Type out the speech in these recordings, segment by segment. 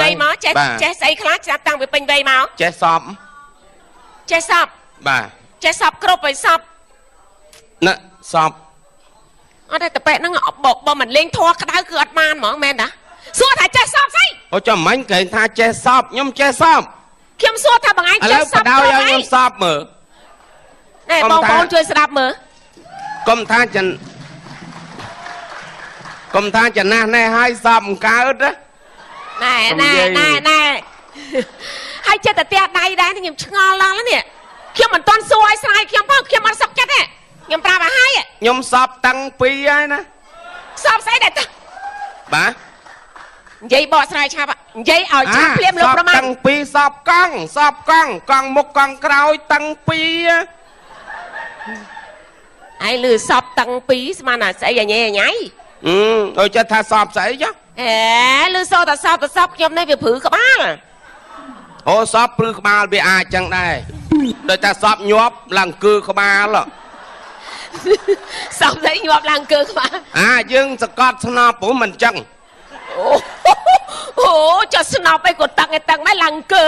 វ័យមកចេះស្អីខ្លះចាប់តាំងពីពេញវ័យមកចេះសពបាទចេះសពគ្រប់ឲ្យសពណាសពអត់តែតប៉ែហ្នឹងបើមិនលេងធေါ်ក្តៅគឺអត់បានហ្មងមែនតាសួរថាចេះសពស្អីអូចាំមិញគេថាចេះសពខ្ញុំចេះសពខ្ញុំសួរថាបងឯងចេះសពឥឡូវបដៅឲ្យខ្ញុំសពមើលណែបងប្អូនជួយស្ដាប់មើលកុំថាចំណាស់ណែឲ្យសពមិនកើតណែហើយចិត្តតែផ្ទះដៃដែរខ្ញុំឆ្ងល់ឡើងនេះខ្ញុំមិនទាន់សួរឲ្យស្រាយខ្ញុំផងខ្ញុំអត់សុខចិត្តទេខ្ញុំប្រាប់ឲ្យហើយខ្ញុំសពតាំងពីហើយណាសពស្អីដែរបាទនិយាយបកស្រាយឆាប់និយាយឲ្យឆាប់ភ្លាមលោកប្រមាណតាំងពីសពកង់មុខកង់ក្រោយតាំងពីឯលឺសពតាំងពីស្មានតែស្អីញ៉ៃអូចិត្តថាសពស្អីចុះលឺសូតែសពខ្ញុំនេះវាព្រឺក្បាលអូសពព្រឺក្បាលវាអាចចឹងដែរដោយតែសពញាប់ឡើងគឺក្បាលសពស្អីញាប់ឡើងគឺក្បាលយើងសកត់ស្នប់ព្រោះមិនចឹងអូចុះស្នប់អីក៏តឹងម៉ែឡើងគឺ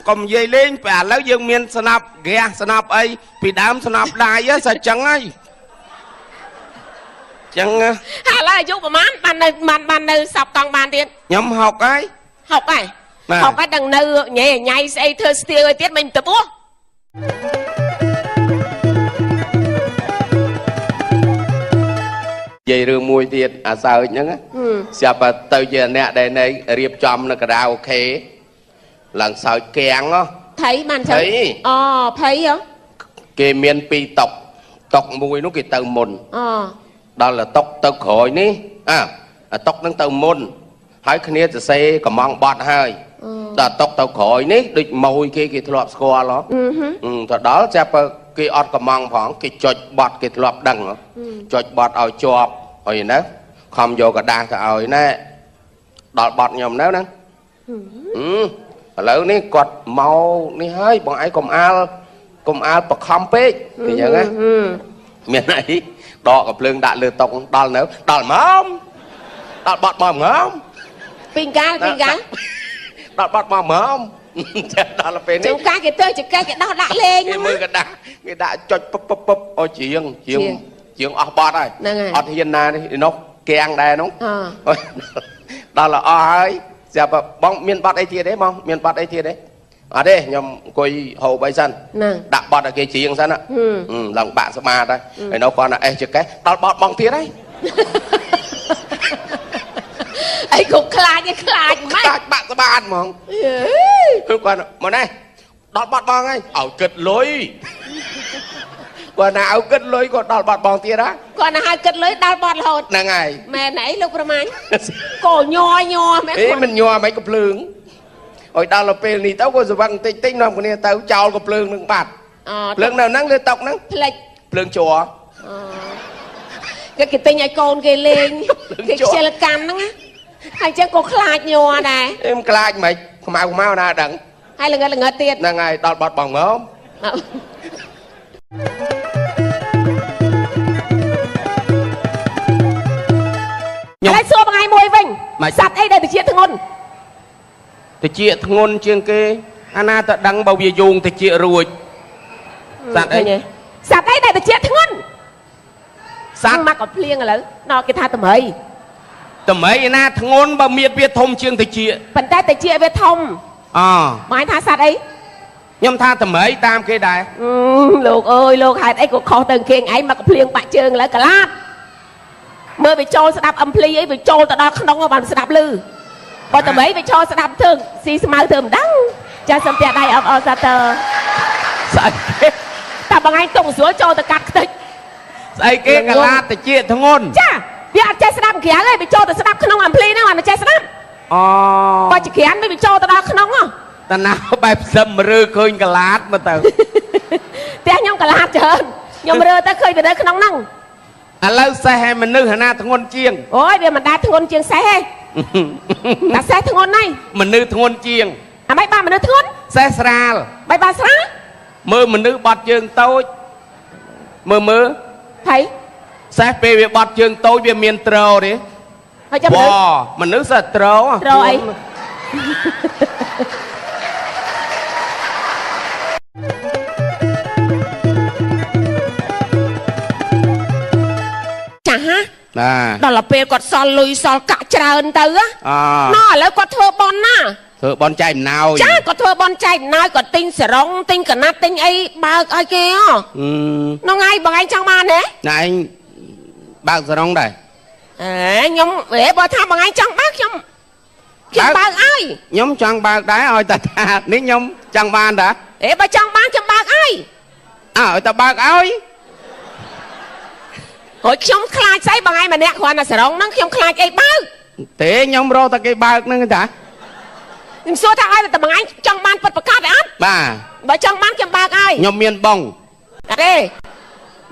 កុំនិយាយលេងពេលឥឡូវយើងមានស្នប់ហ្គាសស្នប់អីពីដើមស្នប់ដៃសាច់ចឹងហើយចឹងហើយឥឡូវអាយុប្រហែលបាននៅសពកង់បានទៀតខ្ញុំ60ហើយ60ដឹងនៅញ៉ៃស្អីធ្វើស្ទៀវឲ្យទៀតមិនទៅពោះនិយាយរឿងមួយទៀតអាសើចហ្នឹងស្រាប់ទៅជាអ្នកដែលនៅរៀបចំនៅការាអូខេឡើងសើចកៀងថៃបានចឹងអូភ័យគេមាន2តុកមួយនោះគេទៅមុនដល់តុកទៅក្រោយនេះតុកហ្នឹងទៅមុនហើយគ្នាសរសេរកំងបត់ហើយដល់តុកទៅក្រោយនេះដូចម៉ួយគេធ្លាប់ស្គាល់ទៅដល់ចាប់គេអត់កំងផងគេចុចបត់គេធ្លាប់ដឹងចុចបត់ឲ្យជាប់ហើយណាខំយកกระดาษទៅឲ្យណែដល់បត់ខ្ញុំនៅហ្នឹងឥឡូវនេះគាត់មកនេះហើយបងឯងកុំអាលបខំពេកអញ្ចឹងណាមានអីដកកំភ្លើងដាក់លើតុកដល់នៅដល់មកដល់បត់មកងំពីងកាលដល់បត់មកមកចេះដល់ពេលនេះចុងកាគេទៅចកគេដោះដាក់លេងហ្នឹងមើលកដាស់គេដាក់ចុចពឹបអូជាងអស់បត់ហើយអត់ហ៊ានណានេះនោះកៀងដែរនោះដល់ល្អហើយស្រាប់បងមានបត់អីទៀតទេបងមានបត់អីទៀតទេអត់ទេខ្ញុំអង្គុយហូបអីសិនដាក់បត់ឲ្យគេជាងសិនឡើងបាក់ស្មាតហើយនៅគាត់អេសចកេះដល់បត់បងទៀតហើយអីក៏ខ្លាចម៉េចខ្លាចបាក់ស្មាតហ្មងគាត់មកនេះដល់បត់បងហើយឲ្យគិតលុយគាត់ណាឲ្យគិតលុយគាត់ដល់បត់បងទៀតហ៎គាត់ណាឲ្យគិតលុយដល់បត់រហូតហ្នឹងហើយមែនអីលោកប្រមាញ់ក៏ញ័រមែនមិនញ័រមិនកំភ្លើងអុយដល់ពេលនេះទៅក៏ស្វឹងតិចនាំគ្នាទៅចោលកំភ្លើងនឹងបាត់ភ្លើងនៅហ្នឹងលើតុកហ្នឹងផ្លិចភ្លើងជួគេទិញឲ្យកូនគេលេងគេខ្ជិលកម្មហ្នឹងណាហើយចឹងក៏ខ្លាចញ័រដែរមិនខ្លាចមិនខ្មៅណាដឹងហើយល្ងឹតទៀតហ្នឹងហើយដល់បត់បងងំខ្ញុំសួរបងឯងមួយវិញសត្វអីដែលតិចធ្ងន់ជាងគេអាណាតដឹងបើវាយងតិចរួចសត្វអីដែលតិចធ្ងន់សត្វមកក៏ភ្លៀងឥឡូវដល់គេថាតម្រៃឯណាធ្ងន់បើមៀតវាធំជាងតិចប៉ុន្តែតិចវាធំបងឯងថាសត្វអីខ្ញុំថាតម្រៃតាមគេដែរលោកអើយលោកហេតុអីក៏ខុសទៅគេឯងមកក៏ភ្លៀងបាក់ជើងឥឡូវកលាតមើលវាចូលស្ដាប់អំភ្លីអីវាចូលទៅដល់ក្នុងបានស្ដាប់លឺបើតម្រៃវាចូលស្ដាប់ធើងស៊ីស្មៅធ្វើមិនដឹងចាសំផ្ទះដៃអបអរសាទរស្អីគេតែបងឯងទុកស្រួលចូលទៅកាត់ខ្ទេចស្អីគេកលាតតិចធ្ងន់ចាវាអត់ចេះស្ដាប់ក្រៅទេវាចូលទៅស្ដាប់ក្នុងអំភ្លីហ្នឹងអត់ចេះស្ដាប់បើជាក្រានវាចូលទៅដល់ក្នុងតាណាបែបសឹមរើឃើញកលាតមើលទៅផ្ទះខ្ញុំកលាតច្រើនខ្ញុំរើទៅឃើញវានៅក្នុងហ្នឹងឥឡូវសេះឲ្យមនុស្សណាធ្ងន់ជាងអូយវាមិនដែលធ្ងន់ជាងសេះទេតែសេះធ្ងន់ណាស់មនុស្សធ្ងន់ជាងអាម៉េចបានមនុស្សធ្ងន់សេះស្រាលបែបបានស្រាលមើលមនុស្សបត់ជើងតូចមើលហើយសេះពេលវាបត់ជើងតូចវាមានត្រោទេហ ហើយចាំ វ៉មនុស្សសត្រូវ ត្រូវអីចាហ៎ ណា ដល់ពេលគាត់សល់លុយសល់កាក់ច្រើនទៅណា អ ណ៎ឥឡូវគាត់ធ្វើបន់ណា ធ្វើបនចែកអំណោយ ចាគាត់ធ្វើបន់ចែកអំណោយគាត់ទិញសរងទិញកណាត់ទិញអីបើកឲ្យគេហ៎ហ្នឹងហើយបងឯងចង់បានទេ ណែឯងបើកសរងដែរ អេខ្ញុំបើថាបងឯងចង់បើកខ្ញុំបើកឲ្យ ខ្ញុំចង់បើកដែរឲ្យតាថានេះខ្ញុំចង់បានតា បើចង់បានខ្ញុំបើកឲ្យ ឲ្យតាបើកឲ្យ ហើយខ្ញុំខ្លាចស្អីបងឯងម្នាក់គ្រាន់តែសរងហ្នឹងខ្ញុំខ្លាចអីបើក ទេខ្ញុំរកតែគេបើកហ្នឹងតា ខ្ញុំសួរថាឲ្យតែបងឯងចង់បានពិតប្រកបទេអត់ បាទ បើចង់បានខ្ញុំបើកឲ្យ ខ្ញុំមានបង អត់ទេ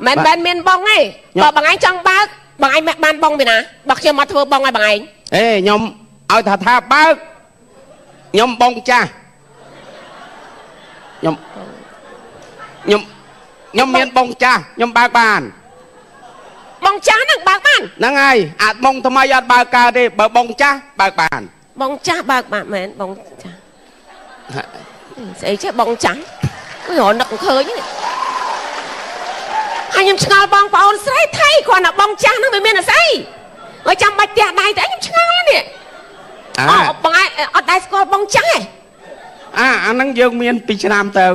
មិនមានបងទេបើបងឯងចង់បើកបងឯងបានបងពីណាបើខ្ញុំមកធ្វើបងឲ្យបងឯង ខ្ញុំឲ្យថាបើកខ្ញុំបងចាស់ខ្ញុំមានបងចាស់ខ្ញុំបើកបាន បងចាស់ហ្នឹងបើកបាន ហ្នឹងហើយអាចបងថ្មីអត់បើកកើតទេបើបងចាស់បើកបាន បងចាស់បើកបានមែនបងចាស់ស្អីចេះបងចាស់អើយរនឹកឃើញនេះហើយខ្ញុំឆ្ងល់បងប្អូនស្រីថៃគ្រាន់តែបងចាស់ហ្នឹងវាមានស្អីហើយចាំបាច់ផ្ទះដៃទៅខ្ញុំឆ្ងល់នេះបងឯងអត់ដែរស្គាល់បងចាស់ទេ អាហ្នឹងយើងមាន2ឆ្នាំទៅ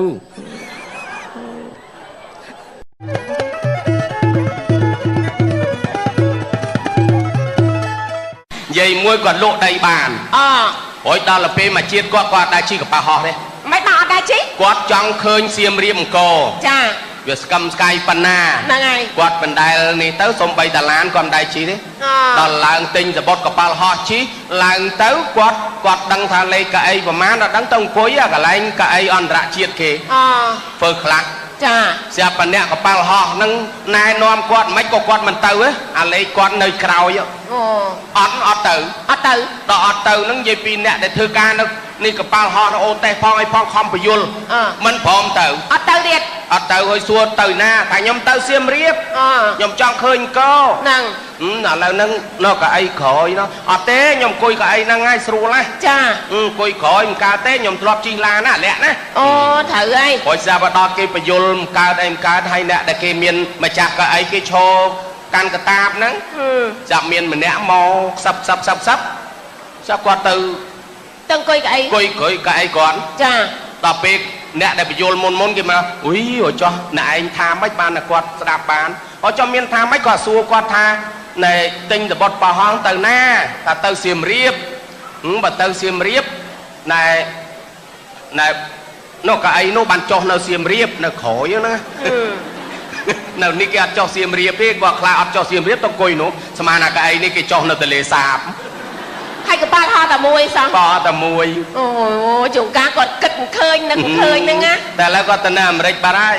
និយាយមួយគាត់លក់ដីបានរួចដល់ទៅពេលមកជាតិគាត់ដែរជីកប៉ាហោះទេ មិនបានអត់ដែរជី គាត់ចង់ឃើញសៀមរាបអង្គរ ចា វាស្កឹមស្កាយប៉ុណ្ណា ហ្នឹងហើយ គាត់បណ្ដែលនេះទៅសំបីតាឡានគាត់មិនដែរជីទេដល់ឡើងទិញសបុតកប៉ាល់ហោះជីឡើងទៅគាត់ដឹងថាលេខកៅអីប្រមាណដល់ដឹងទៅអង្គុយអាកន្លែងកៅអីអន្តរជាតិគេធ្វើខ្លះ ចា ស្រាប់តែអ្នកកប៉ាល់ហោះហ្នឹងណែនាំគាត់មិនក៏គាត់មិនទៅអាលេខគាត់នៅក្រោយអត់ទៅដល់អត់ទៅហ្នឹងនិយាយពីអ្នកដែលធ្វើការនៅនេះកប៉ាល់ហោះអូតេផងអីផងខំបញ្យលមិនព្រមទៅអត់ទៅទៀតអត់ទៅហើយសួរទៅណាតែខ្ញុំទៅសៀមរាបខ្ញុំចង់ឃើញកោហ្នឹងឥឡូវហ្នឹងនៅកៅអីក្រោយនោះអត់ទេខ្ញុំអង្គុយកៅអីហ្នឹងហើយស្រួលណាចាអង្គុយក្រោយមិនកើតទេខ្ញុំធ្លាប់ជិះឡានណាលាក់ណាត្រូវហើយព្រោះស្រាប់ដល់គេបញ្យលមិនកើតអីមិនកើតហើយអ្នកដែលគេមានម្ចាស់កៅអីគេឈរកាន់កតាបហ្នឹងចាប់មានម្នាក់មកខ្សឹបចាប់គាត់ទៅអង្គុយកៅអីគាត់ចាដល់ពេលអ្នកដែលបញ្យលមុនគេមកអុយចោះអ្នកឯងថាម៉េចបានតែគាត់ស្ដាប់បានចោះមានថាម៉េចគាត់សួរគាត់ថាណែទិញតបុតប៉ាហងទៅណាថាទៅសៀមរាបបើទៅសៀមរាបណែនោះកៅអីនោះបានចុះនៅសៀមរាបនៅក្រោយហ្នឹងនៅនេះគេអត់ចុះសៀមរាបទេគាត់ខ្លាចអត់ចុះសៀមរាបទៅអង្គុយនោះស្មានថាកៅអីនេះគេចុះនៅទន្លេសាបហើយកប៉ាល់ហោះតែមួយសោះក៏តែមួយអូជួនកាលគាត់គិតមិនឃើញនឹងឃើញហ្នឹងណាតែឥឡូវគាត់ទៅនៅអាមេរិកបាត់ហើយ